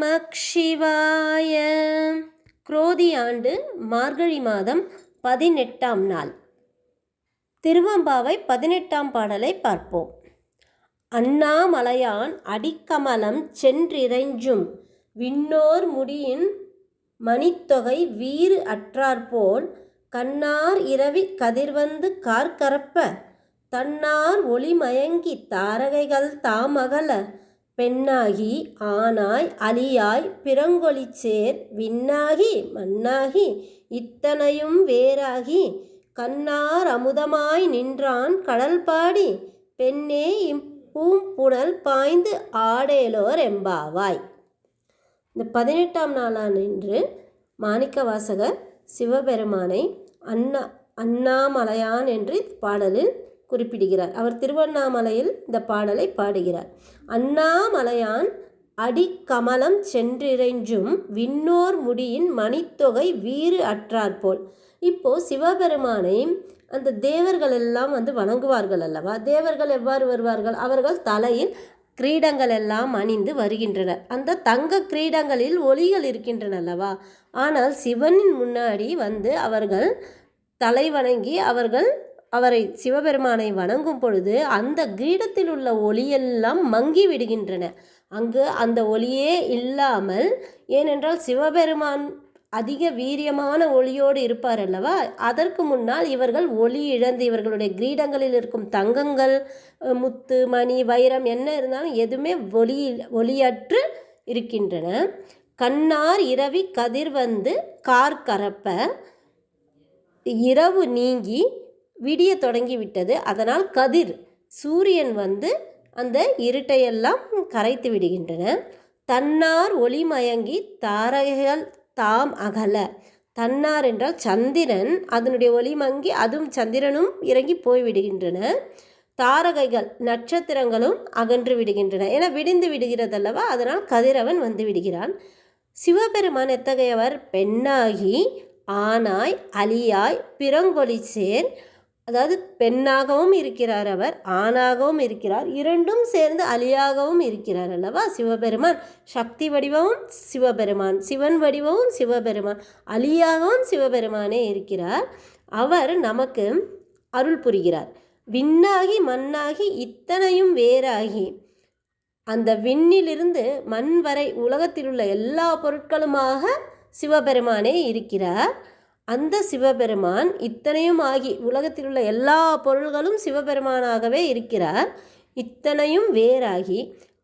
நமக் சிவாய. குரோதி ஆண்டு மார்கழி மாதம் 18ஆம் நாள். திருவெம்பாவை 18ஆம் பாடலை பார்ப்போம். அண்ணாமலையான் அடிக்கமலம் சென்றிறைஞ்சும் விண்ணோர் முடியின் மணித்தொகை வீறு அற்றாற்போல் கண்ணார் இரவி கதிர்வந்து கார்கரப்ப தன்னார் ஒளிமயங்கி தாரகைகள் தாமகல பெண்ணாகி ஆனாய் அலியாய் பிறங்கொழிச்சேர் விண்ணாகி மண்ணாகி இத்தனையும் வேறாகி கண்ணார் அமுதமாய் நின்றான் கடல்பாடி பெண்ணே இப்பூம்புணல் பாய்ந்து ஆடேலோர் எம்பாவாய். இந்த 18ஆம் நாளானின்று மாணிக்கவாசகர் சிவபெருமானை அண்ணாமலையான் என்று பாடலில் குறிப்பிடுகிறார். அவர் திருவண்ணாமலையில் இந்த பாடலை பாடுகிறார். அண்ணாமலையான் அடிக்கமலம் சென்றிறைஞ்சும் விண்ணோர் முடியின் மணித்தொகை வீறு அற்றாற்போல். இப்போது சிவபெருமானை அந்த தேவர்கள் எல்லாம் வணங்குவார்கள் அல்லவா? தேவர்கள் எவ்வாறு வருவார்கள்? அவர்கள் தலையில் கிரீடங்கள் எல்லாம் அணிந்து வருகின்றனர். அந்த தங்க கிரீடங்களில் ஒளிகள் இருக்கின்றன அல்லவா? ஆனால் சிவனின் முன்னாடி அவர்கள் தலை வணங்கி அவரை சிவபெருமானை வணங்கும் பொழுது அந்த கிரீடத்தில் உள்ள ஒளியெல்லாம் மங்கி விடுகின்றன. அங்கு அந்த ஒளியே இல்லாமல், ஏனென்றால் சிவபெருமான் அதிக வீரியமான ஒளியோடு இருப்பார் அல்லவா? அதற்கு முன்னால் இவர்கள் ஒளி இழந்து இவர்களுடைய கிரீடங்களில் இருக்கும் தங்கங்கள், முத்து, மணி, வைரம் என்ன இருந்தாலும் எதுவுமே ஒளியற்று இருக்கின்றன. கண்ணார் இரவி கதிர்வந்து கார்கரப்ப, இரவு நீங்கி விடிய தொடங்கிவிட்டது. அதனால் கதிர் சூரியன் அந்த இருட்டையெல்லாம் கரைத்து விடுகின்றன. தன்னார் ஒளிமயங்கி தாரகைகள் தாம் அகல. தன்னார் என்றால் சந்திரன், அதனுடைய ஒளி மங்கி அதுவும் சந்திரனும் இறங்கி போய்விடுகின்றன. தாரகைகள் நட்சத்திரங்களும் அகன்று விடுகின்றன. என விடிந்து விடுகிறதல்லவா? அதனால் கதிரவன் விடுகிறான். சிவபெருமான் எத்தகையவர்? பெண்ணாகி ஆனாய் அலியாய் பிறங்கொழிச்சேர். அதாவது பெண்ணாகவும் இருக்கிறார், அவர் ஆணாகவும் இருக்கிறார், இரண்டும் சேர்ந்து அலியாகவும் இருக்கிறார் அல்லவா? சிவபெருமான் சக்தி வடிவமும் சிவபெருமான், சிவன் வடிவமும் சிவபெருமான், அலியாகவும் சிவபெருமானே இருக்கிறார். அவர் நமக்கு அருள் புரிகிறார். விண்ணாகி மண்ணாகி இத்தனையும் வேறாகி, அந்த விண்ணிலிருந்து மண் வரை உலகத்தில் உள்ள எல்லா பொருட்களுமாக சிவபெருமானே இருக்கிறார். அந்த சிவபெருமான் இத்தனையும் ஆகி உலகத்தில் உள்ள எல்லா பொருள்களும் சிவபெருமானாகவே இருக்கிறார். இத்தனையும் வேறாகி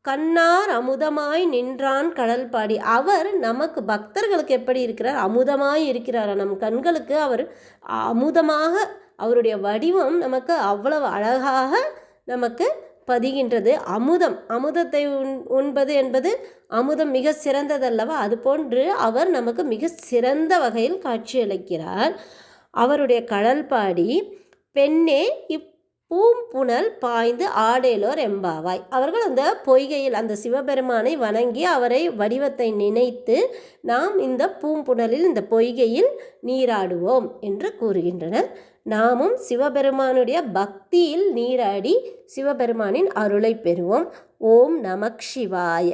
கண்ணார் அமுதமாய் நின்றான் கடல்பாடி. அவர் நமக்கு பக்தர்களுக்கு எப்படி இருக்கிறார்? அமுதமாய் இருக்கிறார். நம் கண்களுக்கு அவர் அமுதமாக, அவருடைய வடிவம் நமக்கு அவ்வளவு அழகாக நமக்கு பதிகின்றது. அமுதத்தை உண்பது என்பது அமுதம் மிக சிறந்ததல்லவா? அதுபோன்று அவர் நமக்கு மிக சிறந்த வகையில் காட்சியளிக்கிறார். அவருடைய கடல்பாடி பெண்ணே இப்பூம்புணல் பாய்ந்து ஆடேலோர் எம்பாவாய். அவர்கள் அந்த பொய்கையில் அந்த சிவபெருமானை வணங்கி அவரை வடிவத்தை நினைத்து நாம் இந்த பூம்புணலில் இந்த பொய்கையில் நீராடுவோம் என்று கூறுகின்றனர். நாமும் சிவபெருமானுடைய பக்தியில் நீராடி சிவபெருமானின் அருளை பெறுவோம். ஓம் நமக் சிவாய.